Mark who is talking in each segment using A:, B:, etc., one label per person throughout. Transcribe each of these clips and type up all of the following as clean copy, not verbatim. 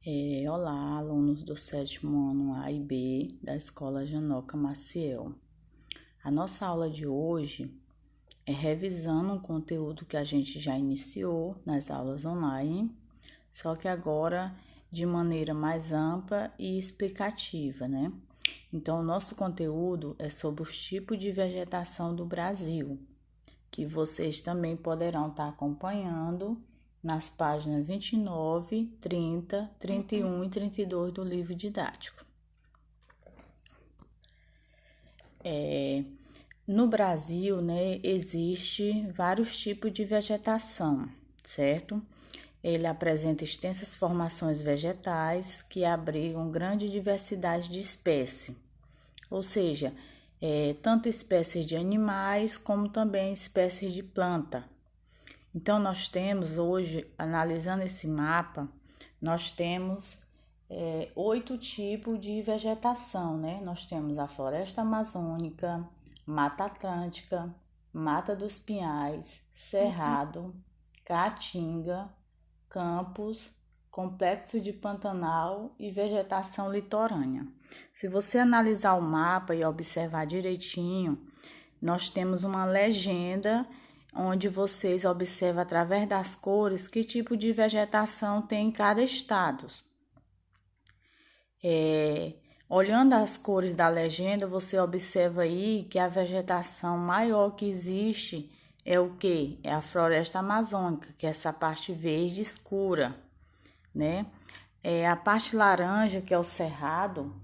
A: Olá, alunos do sétimo ano A e B da Escola Janoca Maciel. A nossa aula de hoje é revisando um conteúdo que a gente já iniciou nas aulas online, só que agora de maneira mais ampla e explicativa, né? Então, o nosso conteúdo é sobre os tipos de vegetação do Brasil, que vocês também poderão estar acompanhando nas páginas 29, 30, 31 e 32 do livro didático. No Brasil, né, existe vários tipos de vegetação, certo? Ele apresenta extensas formações vegetais que abrigam grande diversidade de espécies, ou seja, tanto espécies de animais como também espécies de planta. Então, nós temos hoje, analisando esse mapa, nós temos 8 tipos de vegetação, né? Nós temos a floresta amazônica, mata atlântica, mata dos pinhais, cerrado, caatinga, campos, complexo de Pantanal e vegetação litorânea. Se você analisar o mapa e observar direitinho, nós temos uma legenda onde vocês observam através das cores que tipo de vegetação tem em cada estado. Olhando as cores da legenda, você observa aí que a vegetação maior que existe é o que? É a floresta amazônica, que é essa parte verde escura, né? A parte laranja, que é o cerrado,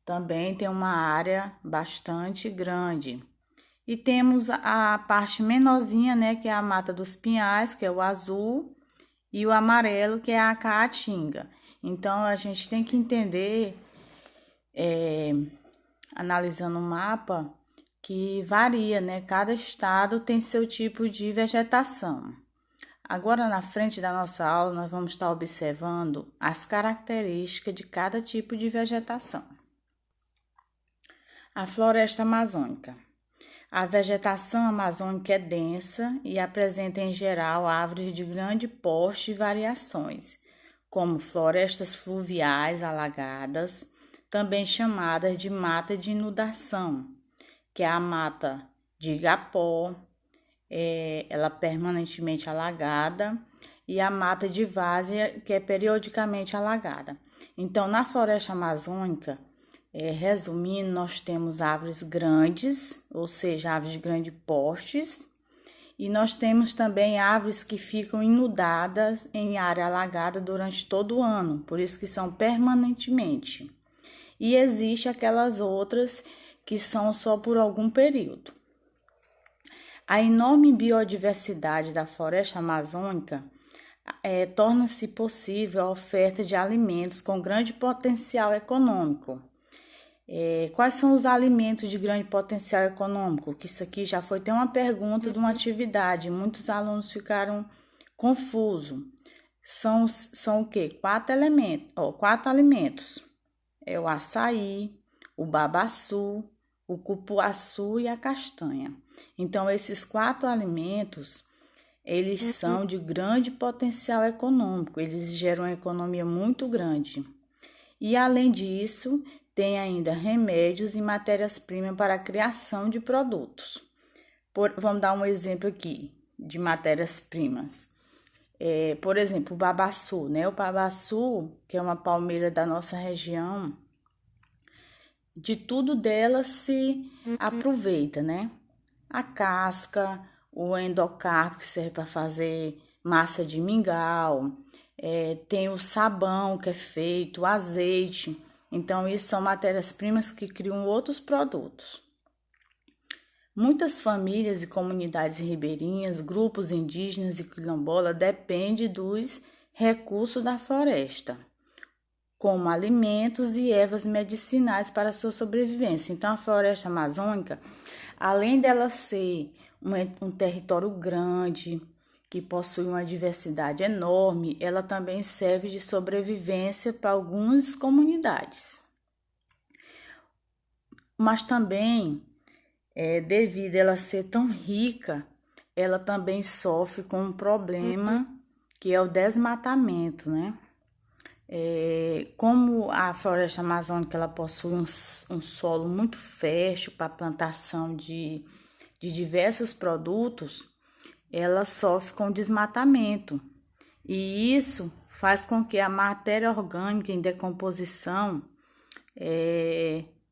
A: também tem uma área bastante grande. E temos a parte menorzinha, né, que é a mata dos pinhais, que é o azul, e o amarelo, que é a caatinga. Então, a gente tem que entender, analisando o mapa, que varia, né? Cada estado tem seu tipo de vegetação. Agora, na frente da nossa aula, nós vamos estar observando as características de cada tipo de vegetação. A floresta amazônica. A vegetação amazônica é densa e apresenta em geral árvores de grande porte e variações, como florestas fluviais alagadas, também chamadas de mata de inundação, que é a mata de igapó, ela permanentemente alagada, e a mata de várzea, que é periodicamente alagada. Então, na floresta amazônica, resumindo, nós temos árvores grandes, ou seja, árvores de grande portes, e nós temos também árvores que ficam inundadas em área alagada durante todo o ano, por isso que são permanentemente. E existe aquelas outras que são só por algum período. A enorme biodiversidade da floresta amazônica torna-se possível a oferta de alimentos com grande potencial econômico. Quais são os alimentos de grande potencial econômico? Que isso aqui já foi ter uma pergunta de uma atividade, muitos alunos ficaram confusos. São o quê? 4 alimentos. É o açaí, o babaçu, o cupuaçu e a castanha. Então, esses 4 alimentos, eles são de grande potencial econômico, eles geram uma economia muito grande. E, além disso, tem ainda remédios e matérias-primas para a criação de produtos. Vamos dar um exemplo aqui de matérias-primas. Por exemplo, o babaçu, né? O babaçu, que é uma palmeira da nossa região, de tudo dela se aproveita, né? A casca, o endocarpo, que serve para fazer massa de mingau, tem o sabão que é feito, o azeite. Então, isso são matérias-primas que criam outros produtos. Muitas famílias e comunidades ribeirinhas, grupos indígenas e quilombolas dependem dos recursos da floresta, como alimentos e ervas medicinais para sua sobrevivência. Então, a floresta amazônica, além dela ser um território grande, que possui uma diversidade enorme, ela também serve de sobrevivência para algumas comunidades. Mas também, devido a ela ser tão rica, ela também sofre com um problema que é o desmatamento, né? Como a floresta amazônica ela possui um solo muito fértil para a plantação de diversos produtos, ela sofre com desmatamento. E isso faz com que a matéria orgânica em decomposição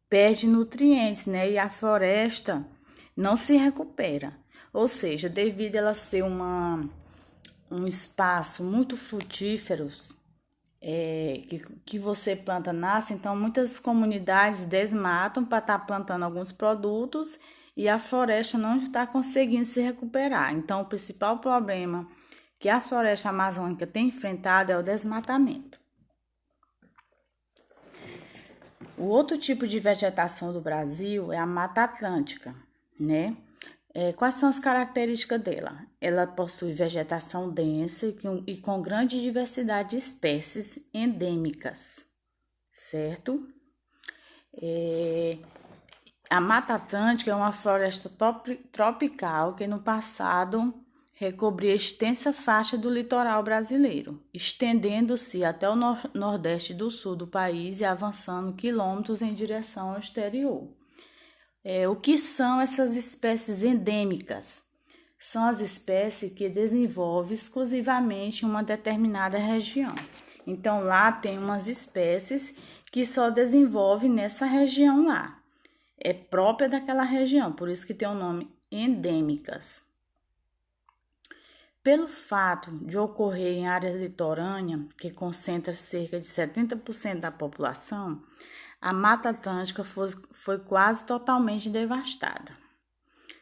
A: perde nutrientes, né? E a floresta não se recupera. Ou seja, devido a ela ser um espaço muito frutífero, que você planta nasce, então muitas comunidades desmatam para estar plantando alguns produtos e a floresta não está conseguindo se recuperar. Então, o principal problema que a floresta amazônica tem enfrentado é o desmatamento. O outro tipo de vegetação do Brasil é a Mata Atlântica, né? Quais são as características dela? Ela possui vegetação densa e com grande diversidade de espécies endêmicas, certo? A Mata Atlântica é uma floresta tropical que no passado recobria extensa faixa do litoral brasileiro, estendendo-se até o nordeste do sul do país e avançando quilômetros em direção ao exterior. O que são essas espécies endêmicas? São as espécies que desenvolvem exclusivamente em uma determinada região. Então, lá tem umas espécies que só desenvolvem nessa região lá. É própria daquela região, por isso que tem o nome endêmicas. Pelo fato de ocorrer em áreas litorâneas, que concentra cerca de 70% da população, a Mata Atlântica foi quase totalmente devastada.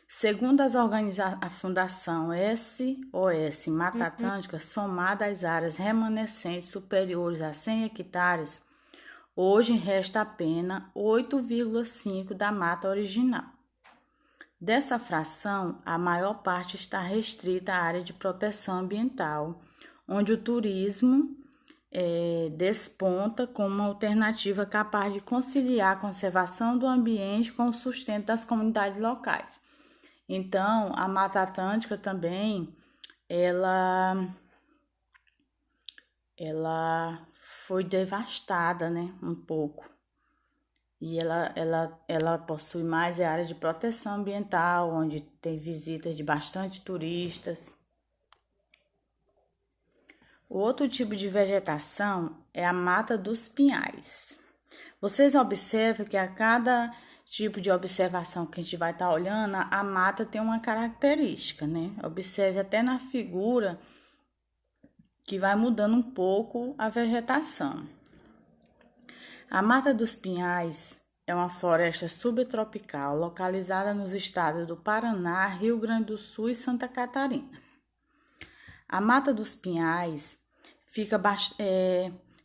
A: Segundo a Fundação SOS Mata Atlântica, somada às áreas remanescentes superiores a 100 hectares, hoje resta apenas 8,5% da mata original. Dessa fração, a maior parte está restrita à área de proteção ambiental, onde o turismo desponta como uma alternativa capaz de conciliar a conservação do ambiente com o sustento das comunidades locais. Então, a Mata Atlântica também, ela foi devastada, né, um pouco. E ela possui mais área de proteção ambiental, onde tem visitas de bastante turistas. O outro tipo de vegetação é a Mata dos Pinhais. Vocês observam que a cada tipo de observação que a gente vai estar olhando, a mata tem uma característica, né? Observe até na figura que vai mudando um pouco a vegetação. A Mata dos Pinhais é uma floresta subtropical localizada nos estados do Paraná, Rio Grande do Sul e Santa Catarina. A Mata dos Pinhais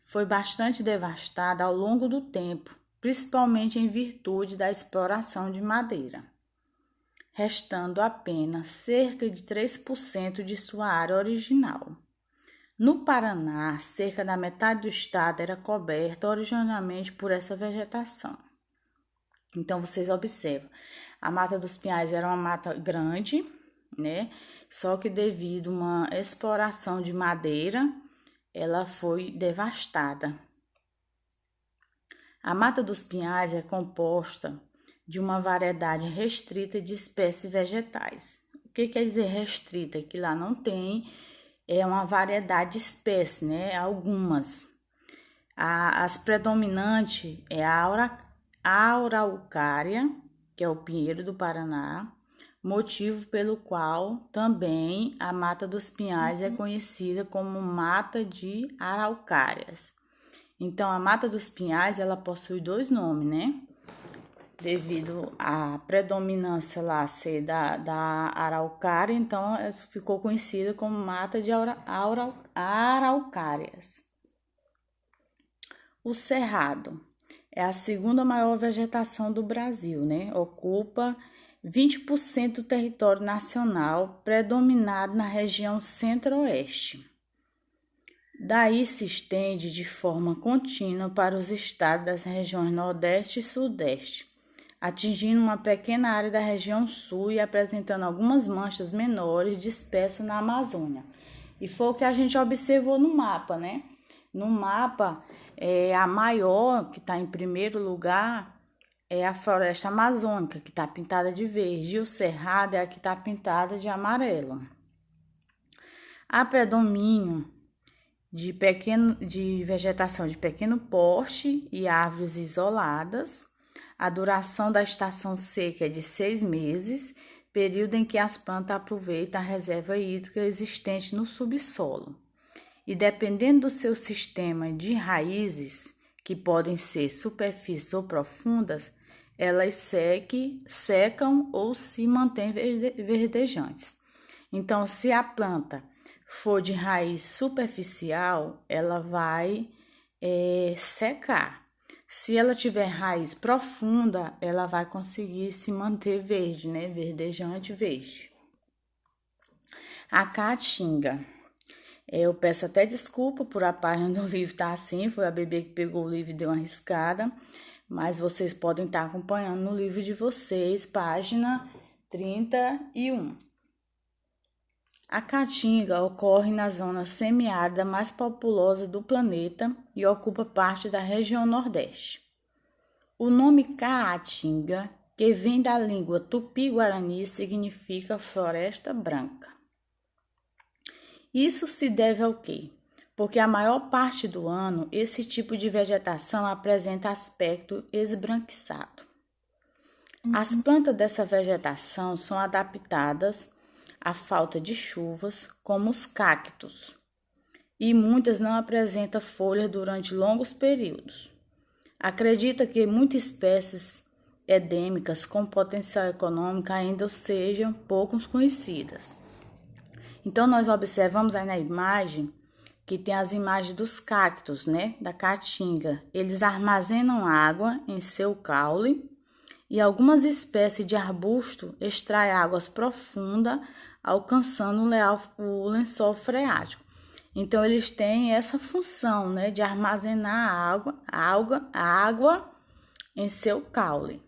A: foi bastante devastada ao longo do tempo, principalmente em virtude da exploração de madeira, restando apenas cerca de 3% de sua área original. No Paraná, cerca da metade do estado era coberta originalmente por essa vegetação. Então, vocês observam, a Mata dos Pinhais era uma mata grande, né? Só que devido a uma exploração de madeira, ela foi devastada. A Mata dos Pinhais é composta de uma variedade restrita de espécies vegetais. O que quer dizer restrita? Que lá não tem uma variedade de espécies, né? Algumas. As predominantes é a araucária, que é o pinheiro do Paraná, motivo pelo qual também a Mata dos Pinhais é conhecida como Mata de Araucárias. Então, a Mata dos Pinhais, ela possui dois nomes, né? Devido à predominância lá ser da araucária, então ficou conhecida como Mata de Araucárias. O cerrado é a segunda maior vegetação do Brasil, né? Ocupa 20% do território nacional, predominado na região centro-oeste. Daí se estende de forma contínua para os estados das regiões Nordeste e Sudeste, atingindo uma pequena área da região sul e apresentando algumas manchas menores dispersas na Amazônia. E foi o que a gente observou no mapa, né? No mapa, a maior, que está em primeiro lugar, é a floresta amazônica, que está pintada de verde, e o cerrado é a que está pintada de amarelo. Há predomínio de vegetação de pequeno porte e árvores isoladas. A duração da estação seca é de 6 meses, período em que as plantas aproveitam a reserva hídrica existente no subsolo. E dependendo do seu sistema de raízes, que podem ser superfícies ou profundas, elas secam ou se mantêm verdejantes. Então, se a planta for de raiz superficial, ela vai secar. Se ela tiver raiz profunda, ela vai conseguir se manter verde, né? Verdejante, verde. A caatinga. Eu peço até desculpa por a página do livro estar assim, foi a bebê que pegou o livro e deu uma riscada, mas vocês podem estar acompanhando no livro de vocês, página 31. A caatinga ocorre na zona semiárida mais populosa do planeta e ocupa parte da região Nordeste. O nome caatinga, que vem da língua tupi-guarani, significa floresta branca. Isso se deve ao quê? Porque a maior parte do ano esse tipo de vegetação apresenta aspecto esbranquiçado. As plantas dessa vegetação são adaptadas à falta de chuvas, como os cactos, e muitas não apresentam folhas durante longos períodos. Acredita que muitas espécies endêmicas com potencial econômico ainda sejam pouco conhecidas. Então, nós observamos aí na imagem que tem as imagens dos cactos, né, da caatinga. Eles armazenam água em seu caule e algumas espécies de arbusto extraem águas profundas, alcançando o lençol freático. Então, eles têm essa função, né, de armazenar água em seu caule.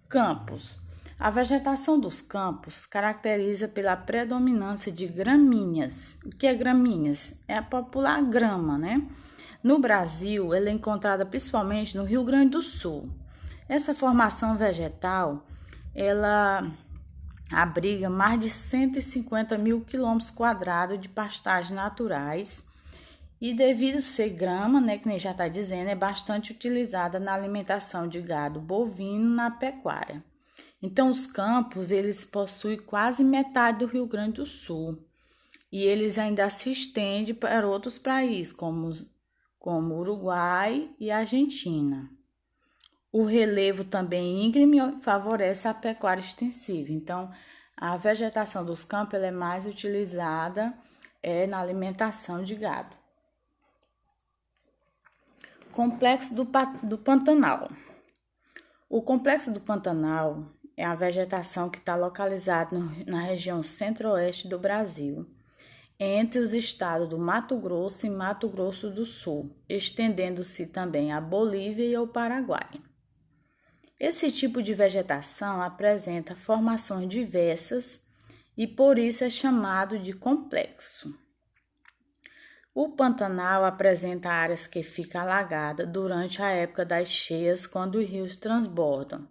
A: Campos. A vegetação dos campos caracteriza pela predominância de gramíneas. O que é gramíneas? É a popular grama, né? No Brasil, ela é encontrada principalmente no Rio Grande do Sul. Essa formação vegetal, ela abriga mais de 150 mil quilômetros quadrados de pastagens naturais e, devido a ser grama, né, que nem já está dizendo, é bastante utilizada na alimentação de gado bovino na pecuária. Então, os campos, eles possuem quase metade do Rio Grande do Sul e eles ainda se estendem para outros países, como Uruguai e Argentina. O relevo também íngreme favorece a pecuária extensiva. Então, a vegetação dos campos ela é mais utilizada na alimentação de gado. Complexo do Pantanal. O Complexo do Pantanal é a vegetação que está localizada na região centro-oeste do Brasil, entre os estados do Mato Grosso e Mato Grosso do Sul, estendendo-se também à Bolívia e ao Paraguai. Esse tipo de vegetação apresenta formações diversas e por isso é chamado de complexo. O Pantanal apresenta áreas que ficam alagadas durante a época das cheias, quando os rios transbordam.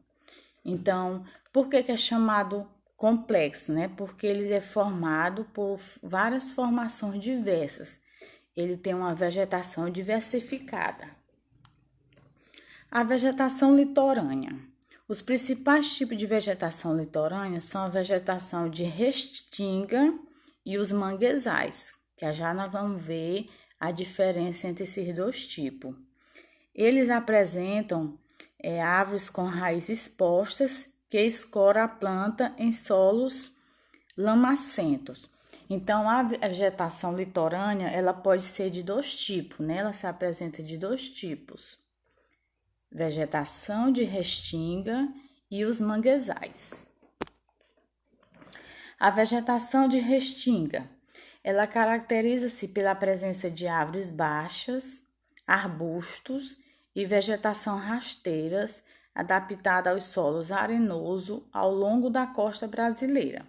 A: Então, por que é chamado complexo, né? Porque ele é formado por várias formações diversas. Ele tem uma vegetação diversificada. A vegetação litorânea. Os principais tipos de vegetação litorânea são a vegetação de restinga e os manguezais, que já nós vamos ver a diferença entre esses dois tipos. Eles apresentam árvores com raízes expostas que escora a planta em solos lamacentos. Então, a vegetação litorânea, ela pode ser de dois tipos, né? Ela se apresenta de dois tipos. Vegetação de restinga e os manguezais. A vegetação de restinga, ela caracteriza-se pela presença de árvores baixas, arbustos e vegetação rasteiras, adaptada aos solos arenosos ao longo da costa brasileira.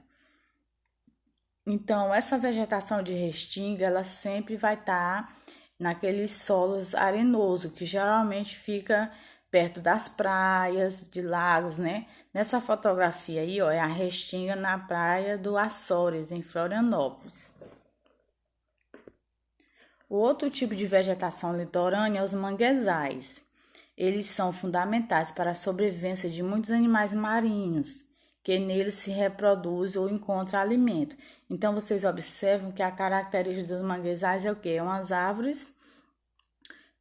A: Então, essa vegetação de restinga, ela sempre vai estar naqueles solos arenosos, que geralmente fica perto das praias, de lagos, né? Nessa fotografia aí, ó, é a restinga na praia do Açores, em Florianópolis. O outro tipo de vegetação litorânea é os manguezais. Eles são fundamentais para a sobrevivência de muitos animais marinhos, que neles se reproduzem ou encontram alimento. Então, vocês observam que a característica dos manguezais é o quê? É umas árvores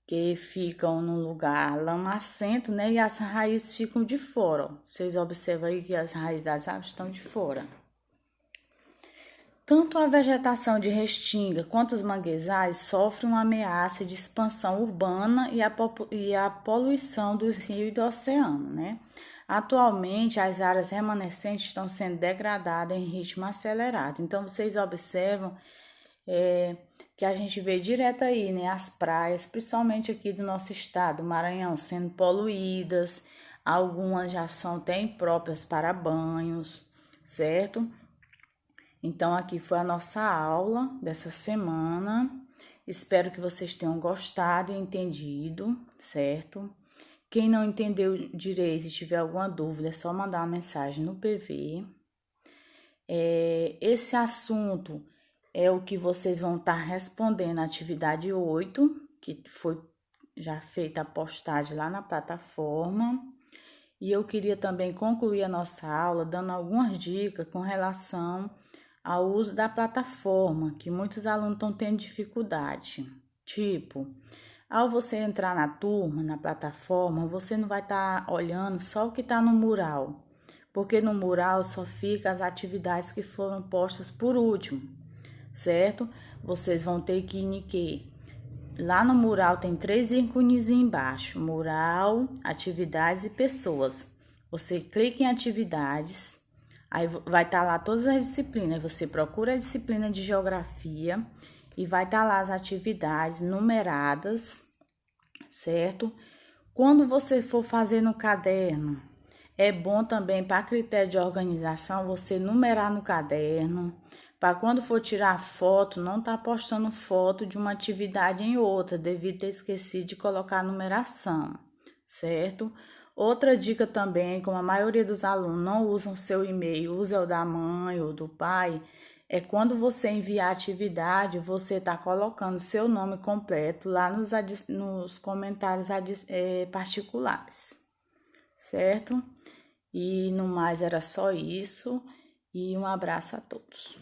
A: que ficam num lugar lamacento, né? E as raízes ficam de fora. Ó. Vocês observam aí que as raízes das árvores estão de fora. Tanto a vegetação de restinga quanto os manguezais sofrem uma ameaça de expansão urbana e a poluição dos rios e do oceano, né? Atualmente, as áreas remanescentes estão sendo degradadas em ritmo acelerado. Então, vocês observam que a gente vê direto aí, né? As praias, principalmente aqui do nosso estado, Maranhão, sendo poluídas. Algumas já são até impróprias para banhos, certo? Então, aqui foi a nossa aula dessa semana. Espero que vocês tenham gostado e entendido, certo? Quem não entendeu direito e tiver alguma dúvida, é só mandar uma mensagem no PV. Esse assunto é o que vocês vão estar respondendo na atividade 8, que foi já feita a postagem lá na plataforma. E eu queria também concluir a nossa aula dando algumas dicas com relação ao uso da plataforma, que muitos alunos estão tendo dificuldade. Tipo, ao você entrar na turma, na plataforma, você não vai estar olhando só o que está no mural, porque no mural só fica as atividades que foram postas por último, certo? Vocês vão ter que ir lá no mural tem 3 ícones embaixo: mural, atividades e pessoas. Você clica em atividades, aí vai estar lá todas as disciplinas. Você procura a disciplina de geografia e vai estar lá as atividades numeradas, certo? Quando você for fazer no caderno, é bom também, para critério de organização, você numerar no caderno, para quando for tirar foto, não tá postando foto de uma atividade em outra, devido ter esquecido de colocar a numeração, certo? Outra dica também, como a maioria dos alunos não usam seu e-mail, usa o da mãe ou do pai, é quando você enviar a atividade, você tá colocando seu nome completo lá nos comentários particulares, certo? E no mais era só isso, e um abraço a todos.